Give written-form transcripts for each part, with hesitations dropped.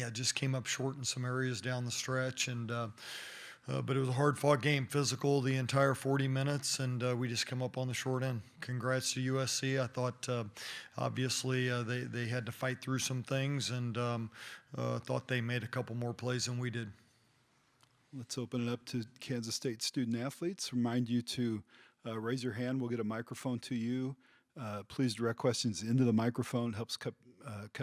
yeah, just came up short in some areas down the stretch, and but it was a hard-fought game, physical the entire 40 minutes, and we just come up on the short end. Congrats to USC. I thought obviously they had to fight through some things, and thought they made a couple more plays than we did. Let's open it up to Kansas State student athletes. Remind you to raise your hand. We'll get a microphone to you. Please direct questions into the microphone. Helps cut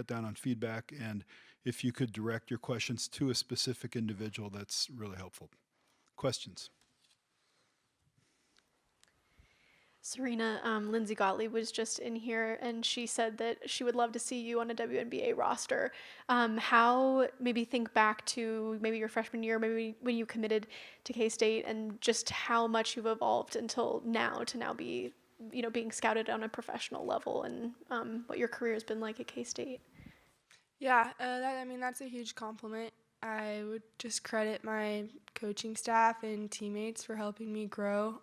down on feedback. And if you could direct your questions to a specific individual, that's really helpful. Questions? Serena, Lindsay Gottlieb was just in here, and she said that she would love to see you on a WNBA roster. How, maybe think back to maybe your freshman year, maybe when you committed to K-State, and just how much you've evolved until now to now be, being scouted on a professional level, and what your career has been like at K-State. Yeah, that's a huge compliment. I would just credit my coaching staff and teammates for helping me grow.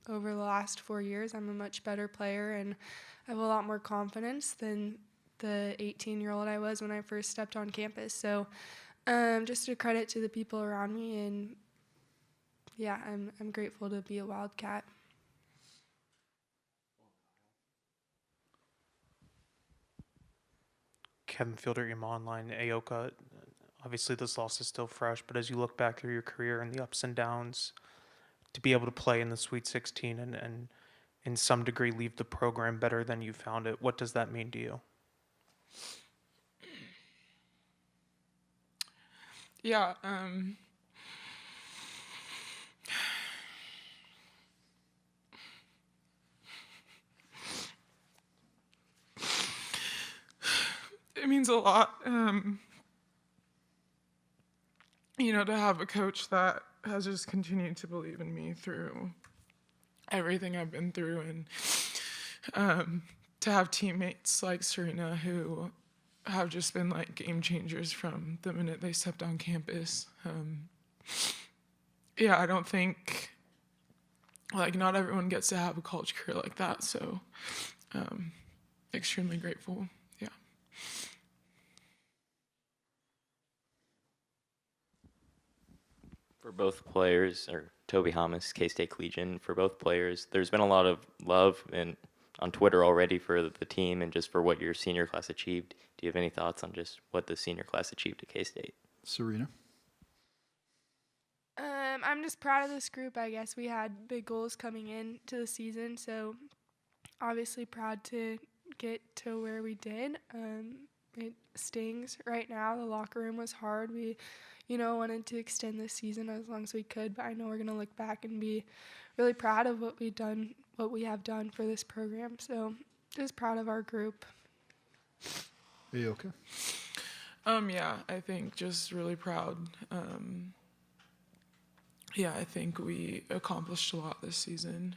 Over the last 4 years, I'm a much better player, and I have a lot more confidence than the 18-year-old I was when I first stepped on campus. So just a credit to the people around me, and yeah, I'm grateful to be a Wildcat. Kevin Fielder, Ema Online, Ayoka. Obviously, this loss is still fresh, but as you look back through your career and the ups and downs, to be able to play in the Sweet 16 and in some degree leave the program better than you found it, what does that mean to you? Yeah, it means a lot, to have a coach that has just continued to believe in me through everything I've been through, and to have teammates like Serena who have just been like game changers from the minute they stepped on campus. I don't think not everyone gets to have a college career like that, so extremely grateful. Yeah. For both players, or Toby Hamas, K-State Collegian, for both players, there's been a lot of love on Twitter already for the team and just for what your senior class achieved. Do you have any thoughts on just what the senior class achieved at K-State? Serena? I'm just proud of this group. I guess we had big goals coming into the season, so obviously proud to get to where we did. It stings right now. The locker room was hard. We wanted to extend this season as long as we could, but I know we're going to look back and be really proud of what we have done for this program. So just proud of our group. Ayoka? I think just really proud. I think we accomplished a lot this season.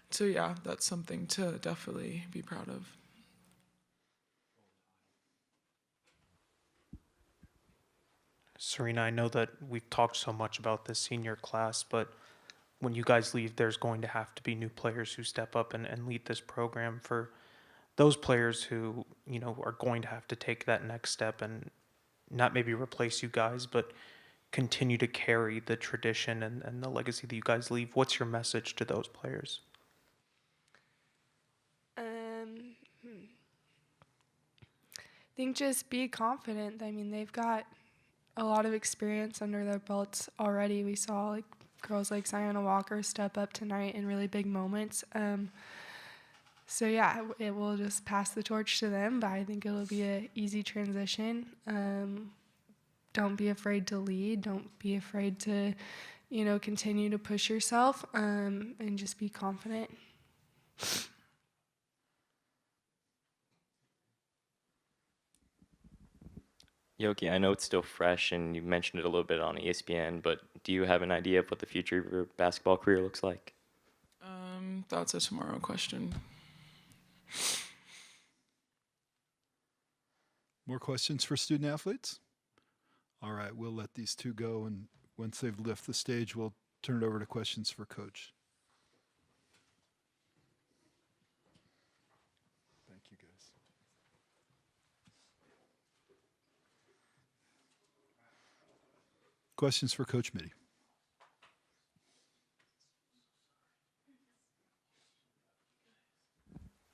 That's something to definitely be proud of. Serena, I know that we've talked so much about this senior class, but when you guys leave, there's going to have to be new players who step up and lead this program. For those players who, are going to have to take that next step and not maybe replace you guys, but continue to carry the tradition and the legacy that you guys leave, what's your message to those players? I think just be confident. They've got a lot of experience under their belts already. We saw girls like Sienna Walker step up tonight in really big moments. It will just pass the torch to them, but I think it'll be an easy transition. Don't be afraid to lead. Don't be afraid to, continue to push yourself, and just be confident. Yoki, I know it's still fresh, and you mentioned it a little bit on ESPN, but do you have an idea of what the future of your basketball career looks like? That's a tomorrow question. More questions for student athletes? All right, we'll let these two go, and once they've left the stage, we'll turn it over to questions for Coach. Thank you, guys. Questions for Coach Mittie?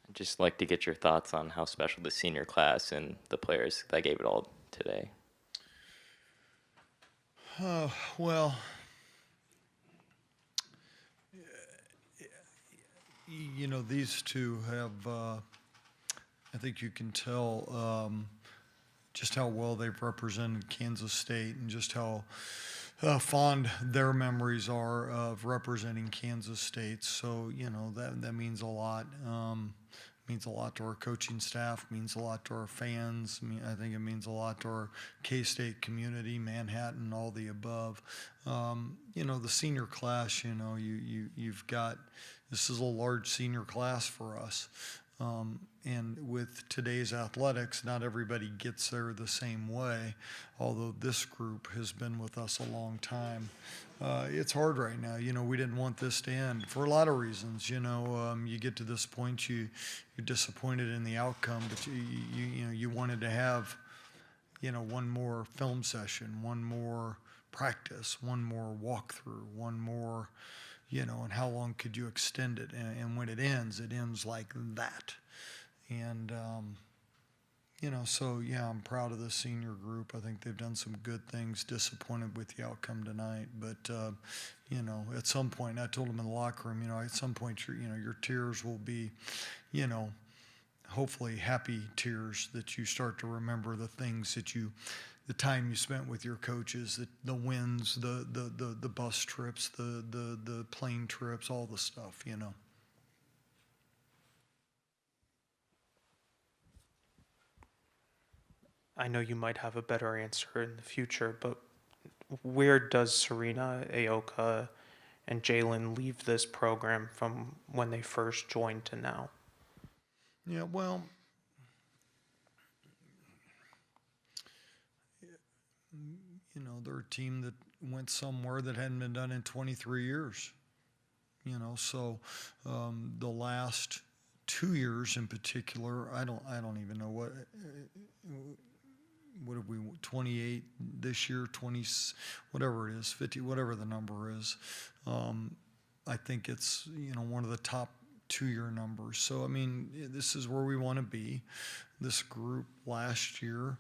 I'd just like to get your thoughts on how special the senior class and the players that gave it all today. Well, these two have, I think you can tell just how well they've represented Kansas State and just how fond their memories are of representing Kansas State. So, that means a lot. Means a lot to our coaching staff, means a lot to our fans. I think it means a lot to our K-State community, Manhattan, all the above. The senior class, you've got, this is a large senior class for us. And with today's athletics, not everybody gets there the same way, although this group has been with us a long time. It's hard right now. We didn't want this to end for a lot of reasons. You get to this point, you're disappointed in the outcome, but you wanted to have, one more film session, one more practice, one more walkthrough, one more, and how long could you extend it? And when it ends like that. And, so yeah, I'm proud of the senior group. I think they've done some good things, disappointed with the outcome tonight. But, at some point, I told them in the locker room, at some point, your tears will be, hopefully happy tears that you start to remember the things that the time you spent with your coaches, the wins, the bus trips, the plane trips, all the stuff, I know you might have a better answer in the future, but where does Serena, Ayoka, and Jalen leave this program from when they first joined to now? Yeah, well, they're a team that went somewhere that hadn't been done in 23 years. So the last 2 years in particular, I don't even know what have we, 28 this year, 20, whatever it is, 50, whatever the number is. I think it's, one of the top 2-year numbers. So, this is where we want to be. This group last year,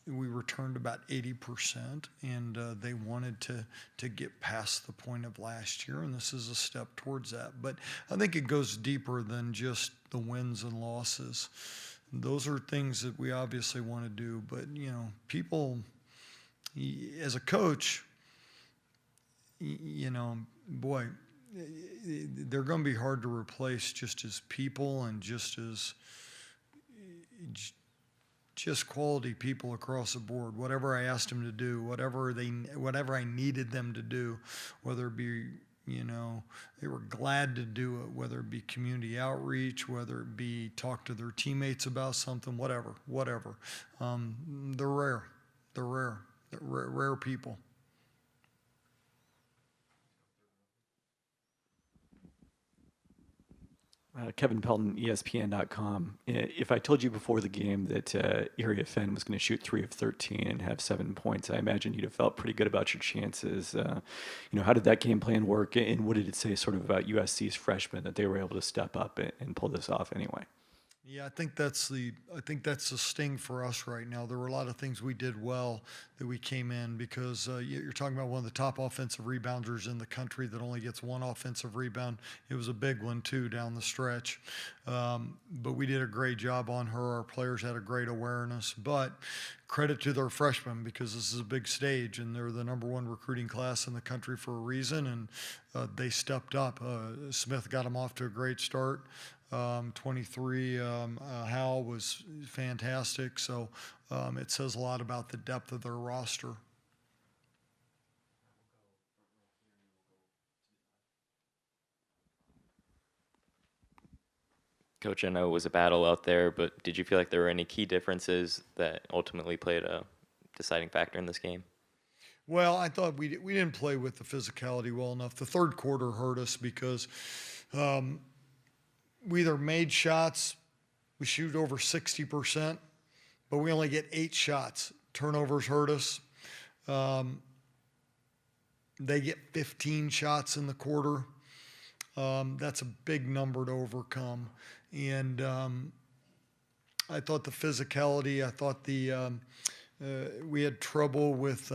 we returned about 80%, and they wanted to get past the point of last year, and this is a step towards that. But I think it goes deeper than just the wins and losses. Those are things that we obviously want to do, but people, as a coach, boy, they're going to be hard to replace just as people and just as quality people across the board. Whatever I asked them to do, whatever I needed them to do, whether it be, they were glad to do it, whether it be community outreach, whether it be talk to their teammates about something, whatever. They're rare. They're rare people. Kevin Pelton, ESPN.com. If I told you before the game that Area Fenn was going to shoot 3 of 13 and have 7 points, I imagine you'd have felt pretty good about your chances. How did that game plan work, and what did it say sort of about USC's freshmen that they were able to step up and pull this off anyway? Yeah, I think that's the sting for us right now. There were a lot of things we did well that we came in because you're talking about one of the top offensive rebounders in the country that only gets one offensive rebound. It was a big one too down the stretch, but we did a great job on her. Our players had a great awareness, but credit to their freshmen because this is a big stage and they're the #1 recruiting class in the country for a reason, and they stepped up. Smith got them off to a great start. 23, Hal was fantastic. So it says a lot about the depth of their roster. Coach, I know it was a battle out there, but did you feel like there were any key differences that ultimately played a deciding factor in this game? Well, I thought we didn't play with the physicality well enough. The third quarter hurt us because we either made shots, we shoot over 60%, but we only get 8 shots. Turnovers hurt us. They get 15 shots in the quarter. That's a big number to overcome. And I thought the physicality, I thought we had trouble with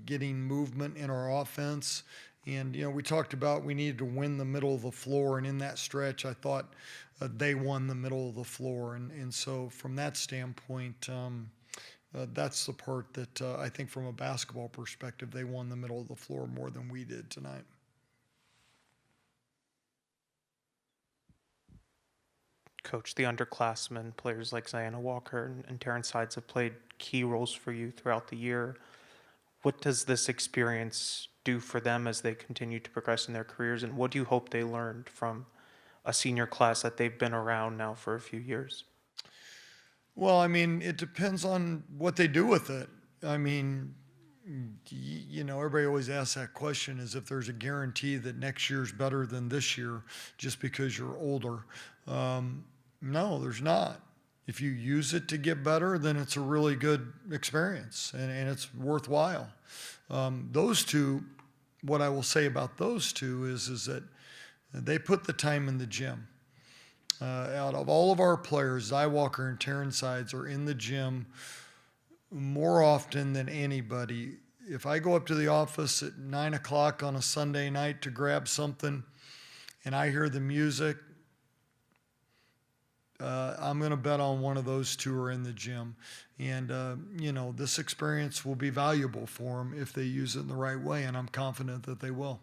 getting movement in our offense. And, we talked about we needed to win the middle of the floor. And in that stretch, I thought they won the middle of the floor. And so from that standpoint, that's the part that I think from a basketball perspective, they won the middle of the floor more than we did tonight. Coach, the underclassmen, players like Ziana Walker and Terrence Sides have played key roles for you throughout the year. What does this experience do for them as they continue to progress in their careers, and what do you hope they learned from a senior class that they've been around now for a few years? Well, I mean, it depends on what they do with it. I mean, everybody always asks that question, as if there's a guarantee that next year's better than this year just because you're older. No, there's not. If you use it to get better, then it's a really good experience and it's worthwhile. Those two, what I will say about those two is that they put the time in the gym. Out of all of our players, Zy Walker and Terrence Sides are in the gym more often than anybody. If I go up to the office at 9 o'clock on a Sunday night to grab something and I hear the music, I'm going to bet on one of those two are in the gym. And, this experience will be valuable for them if they use it in the right way, and I'm confident that they will.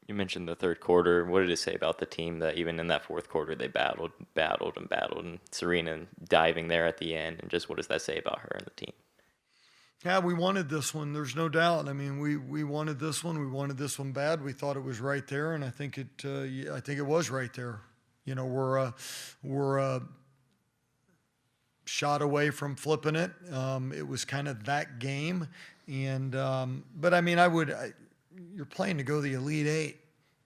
You mentioned the third quarter. What did it say about the team that even in that fourth quarter they battled, and Serena diving there at the end, and just what does that say about her and the team? Yeah, we wanted this one. There's no doubt. I mean, we wanted this one. We wanted this one bad. We thought it was right there, and I think it was right there. We're a shot away from flipping it. It was kind of that game, and but I mean, you're playing to go to the Elite Eight.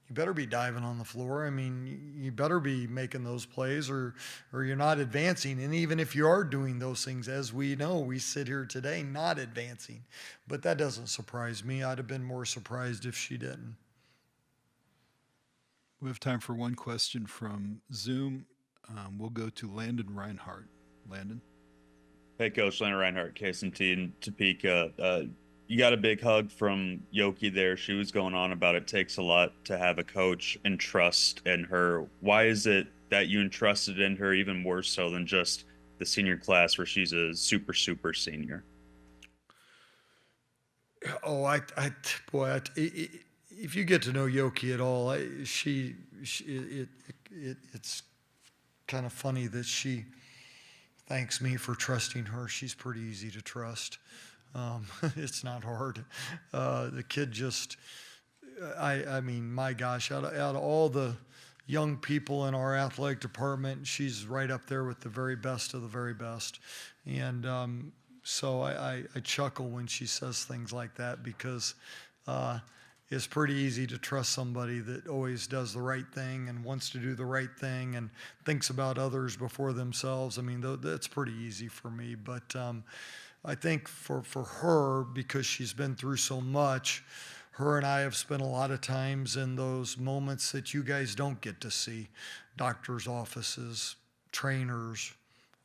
You better be diving on the floor. I mean, you better be making those plays or you're not advancing. And even if you are doing those things, as we know, we sit here today not advancing. But that doesn't surprise me. I'd have been more surprised if she didn't. We have time for one question from Zoom. We'll go to Landon Reinhardt. Landon? Hey, Coach. Landon Reinhardt, KSMT in Topeka. You got a big hug from Yoki there. She was going on about it takes a lot to have a coach and trust in her. Why is it that you entrusted in her even more so than just the senior class where she's a super, super senior? Oh, if you get to know Yoki at all, it's kind of funny that she thanks me for trusting her. She's pretty easy to trust. It's not hard. The kid just, I mean, my gosh, out of all the young people in our athletic department, she's right up there with the very best of the very best. And so I chuckle when she says things like that because it's pretty easy to trust somebody that always does the right thing and wants to do the right thing and thinks about others before themselves. I mean, that's pretty easy for me. But I think for her, because she's been through so much, her and I have spent a lot of times in those moments that you guys don't get to see. Doctors' offices, trainers,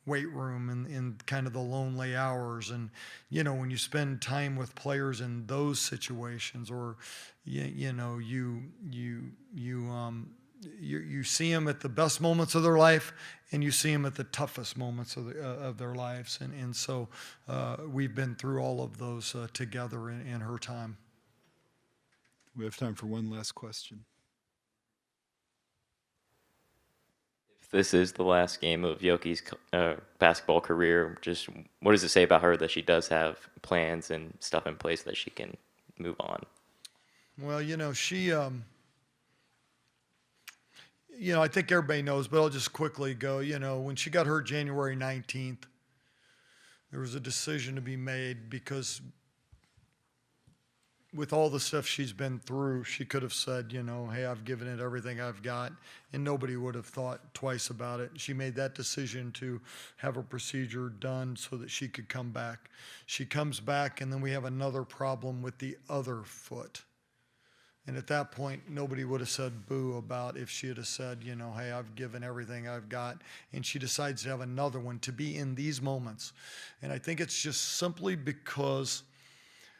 weight room, in kind of the lonely hours. And, when you spend time with players in those situations, or, you see them at the best moments of their life and you see them at the toughest moments of their lives. And so we've been through all of those together in her time. We have time for one last question. If this is the last game of Yoki's basketball career, just what does it say about her that she does have plans and stuff in place that she can move on? Well, she... I think everybody knows, but I'll just quickly go, when she got hurt January 19th, there was a decision to be made because with all the stuff she's been through, she could have said, you know, hey, I've given it everything I've got, and nobody would have thought twice about it. She made that decision to have a procedure done so that she could come back. She comes back, and then we have another problem with the other foot. And at that point, nobody would have said boo about if she had have said, you know, hey, I've given everything I've got. And she decides to have another one to be in these moments. And I think it's just simply because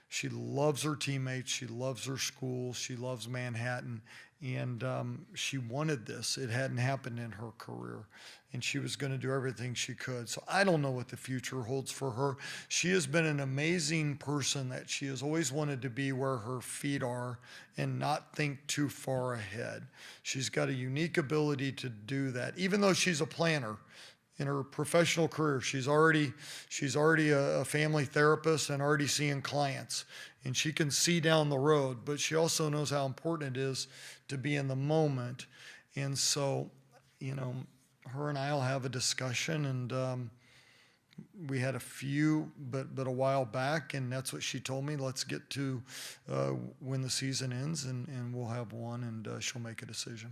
she loves her teammates, she loves her school, she loves Manhattan, and she wanted this. It hadn't happened in her career, and she was going to do everything she could. So I don't know what the future holds for her. She has been an amazing person that she has always wanted to be where her feet are and not think too far ahead. She's got a unique ability to do that, even though she's a planner. In her professional career, she's already a family therapist and already seeing clients, and she can see down the road, but she also knows how important it is to be in the moment. And so, you know, her and I'll have a discussion, and we had a few, but a while back, and that's what she told me. Let's get to when the season ends, and we'll have one, and she'll make a decision.